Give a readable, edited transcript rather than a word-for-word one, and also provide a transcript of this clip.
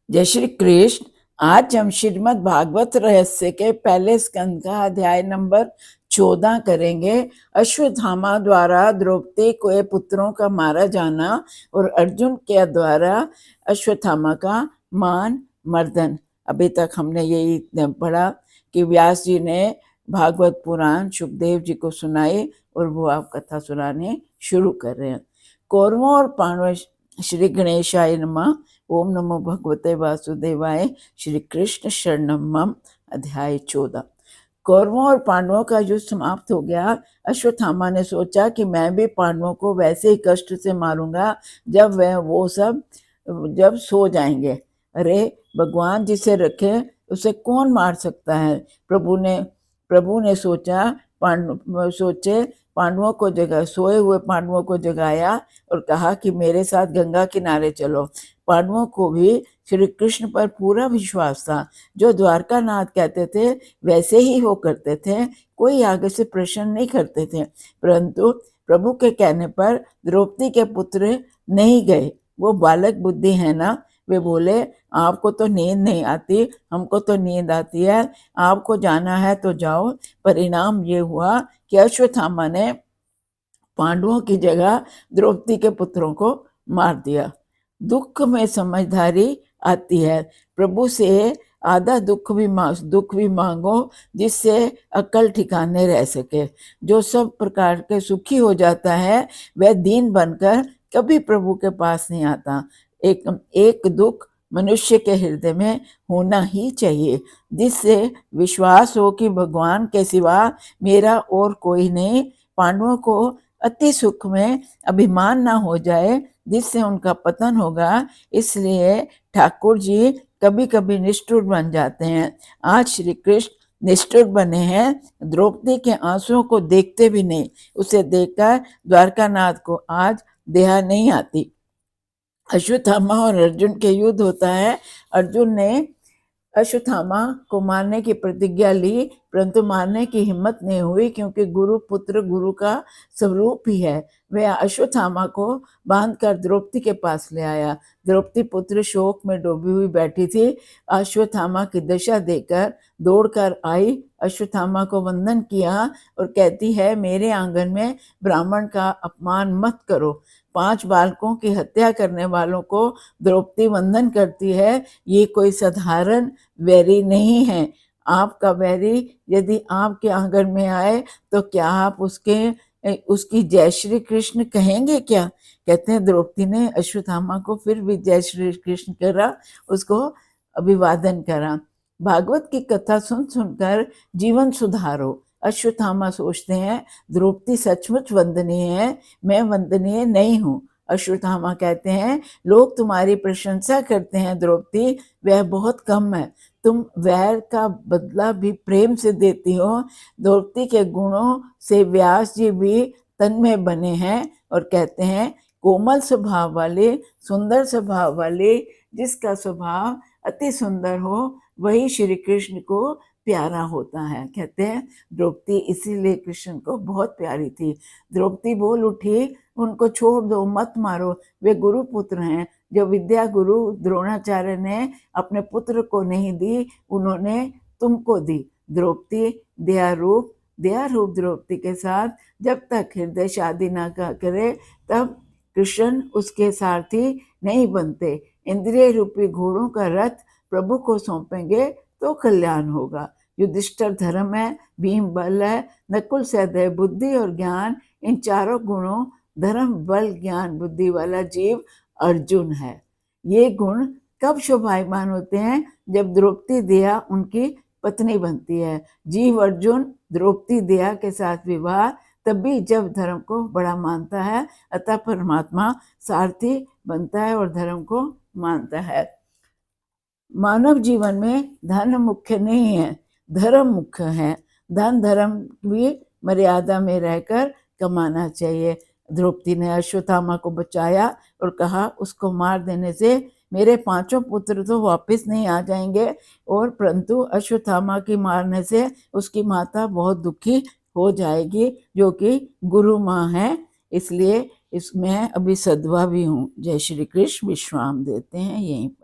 जय श्री कृष्ण। आज हम श्रीमद् भागवत रहस्य के पहले स्कंद का अध्याय नंबर 14 करेंगे। अश्वत्थामा द्वारा द्रौपदी के पुत्रों का मारा जाना और अर्जुन के द्वारा अश्वत्थामा का मान मर्दन। अभी तक हमने यही पढ़ा कि व्यास जी ने भागवत पुराण सुखदेव जी को सुनाई और वो आप कथा सुनाने शुरू कर रहे हैं। कौरवों और पांडवों, श्री गणेशाय नमः। ओम नमो भगवते वासुदेवाय। श्री कृष्ण शरणम मम। अध्याय 14। कौरवों और पांडवों का युद्ध समाप्त हो गया। अश्वत्थामा ने सोचा कि मैं भी पांडवों को वैसे ही कष्ट से मारूंगा जब सो जाएंगे। अरे भगवान जिसे रखे उसे कौन मार सकता है। प्रभु ने पांडवों को सोए हुए पांडवों को जगाया और कहा कि मेरे साथ गंगा किनारे चलो। पांडवों को भी श्री कृष्ण पर पूरा विश्वास था। जो द्वारकानाथ कहते थे वैसे ही वो करते थे, कोई आगे से प्रश्न नहीं करते थे। परंतु प्रभु के कहने पर द्रौपदी के पुत्र नहीं गए। वो बालक बुद्धि है ना, वे बोले आपको तो नींद नहीं आती, हमको तो नींद आती है, आपको जाना है तो जाओ। परिणाम ये हुआ कि अश्वत्थामा ने पांडवों की जगह द्रौपदी के पुत्रों को मार दिया। दुख में समझदारी आती है। प्रभु से आधा दुख भी मांगो जिससे अकल ठिकाने रह सके। जो सब प्रकार के सुखी हो जाता है वह दीन बनकर कभी प्रभु के पास नहीं आता। एक दुख मनुष्य के हृदय में होना ही चाहिए, जिससे विश्वास हो कि भगवान के सिवा मेरा और कोई नहीं। पांडवों को अति सुख में अभिमान ना हो जाए जिससे उनका पतन होगा। इसलिए ठाकुर जी कभी कभी निष्ठुर बन जाते हैं। आज श्री कृष्ण निष्ठुर बने हैं। द्रौपदी के आंसुओं को देखते भी नहीं। उसे देखकर द्वारकानाथ को आज दया नहीं आती। अश्वत्थामा और अर्जुन के युद्ध होता है। अर्जुन ने अश्वत्थामा को मारने की प्रतिज्ञा ली, परंतु मारने की हिम्मत नहीं हुई, क्योंकि गुरु पुत्र गुरु का स्वरूप ही है। वह अश्वत्थामा को बांधकर द्रौपदी के पास ले आया। द्रौपदी पुत्र शोक में डूबी हुई बैठी थी। अश्वत्थामा की दशा देखकर दौड़कर आई, अश्वत्थामा को वंदन किया और कहती है मेरे आंगन में ब्राह्मण का अपमान मत करो। 5 बालकों की हत्या करने वालों को द्रौपदी वंदन करती है। ये कोई साधारण वैरी नहीं है। आपका वैरी यदि आपके आंगन में आए तो क्या आप उसकी जय श्री कृष्ण कहेंगे क्या? कहते हैं द्रौपदी ने अश्वत्थामा को फिर भी जय श्री कृष्ण करा, उसको अभिवादन करा। भागवत की कथा सुन सुनकर जीवन सुधारो। अश्वत्थामा सोचते हैं द्रौपदी सचमुच वंदनीय है, मैं वंदनीय नहीं हूँ। अश्वत्थामा कहते हैं लोग तुम्हारी प्रशंसा करते हैं द्रौपदी, वह बहुत कम है। तुम वैर का बदला भी प्रेम से देती हो। द्रौपदी के गुणों से व्यास जी भी तन्मय बने हैं और कहते हैं कोमल स्वभाव वाले, सुंदर स्वभाव वाले, जिसका स्वभाव अति सुंदर हो वही श्री कृष्ण को प्यारा होता है। कहते हैं द्रौपदी इसीलिए कृष्ण को बहुत प्यारी थी। द्रौपदी बोल उठी उनको छोड़ दो, मत मारो, वे गुरु पुत्र हैं। जो विद्या गुरु द्रोणाचार्य ने अपने पुत्र को नहीं दी, उन्होंने तुमको दी। द्रौपदी दया रूप द्रौपदी के साथ जब तक हृदय शादी ना करे तब कृष्ण उसके सारथी नहीं बनते। इंद्रिय रूपी घोड़ों का रथ प्रभु को सौंपेंगे तो कल्याण होगा। युधिष्ठिर धर्म है, भीम बल है, नकुल सहदेव बुद्धि और ज्ञान। इन चारों गुणों धर्म बल ज्ञान बुद्धि वाला जीव अर्जुन है। ये गुण कब शोभायमान होते हैं? जब द्रौपदी दया उनकी पत्नी बनती है। जीव अर्जुन द्रौपदी दया के साथ विवाह तभी जब धर्म को बड़ा मानता है, अतः परमात्मा सारथी बनता है और धर्म को मानता है। मानव जीवन में धन मुख्य नहीं है, धर्म मुख्य है। धन धर्म भी मर्यादा में रहकर कमाना चाहिए। द्रौपदी ने अश्वत्थामा को बचाया और कहा उसको मार देने से मेरे 5 पुत्र तो वापस नहीं आ जाएंगे, और परंतु अश्वत्थामा की मारने से उसकी माता बहुत दुखी हो जाएगी, जो कि गुरु माँ है। इसलिए इसमें अभी सद्वा भी हूँ। जय श्री कृष्ण। विश्राम देते हैं यहीं पर।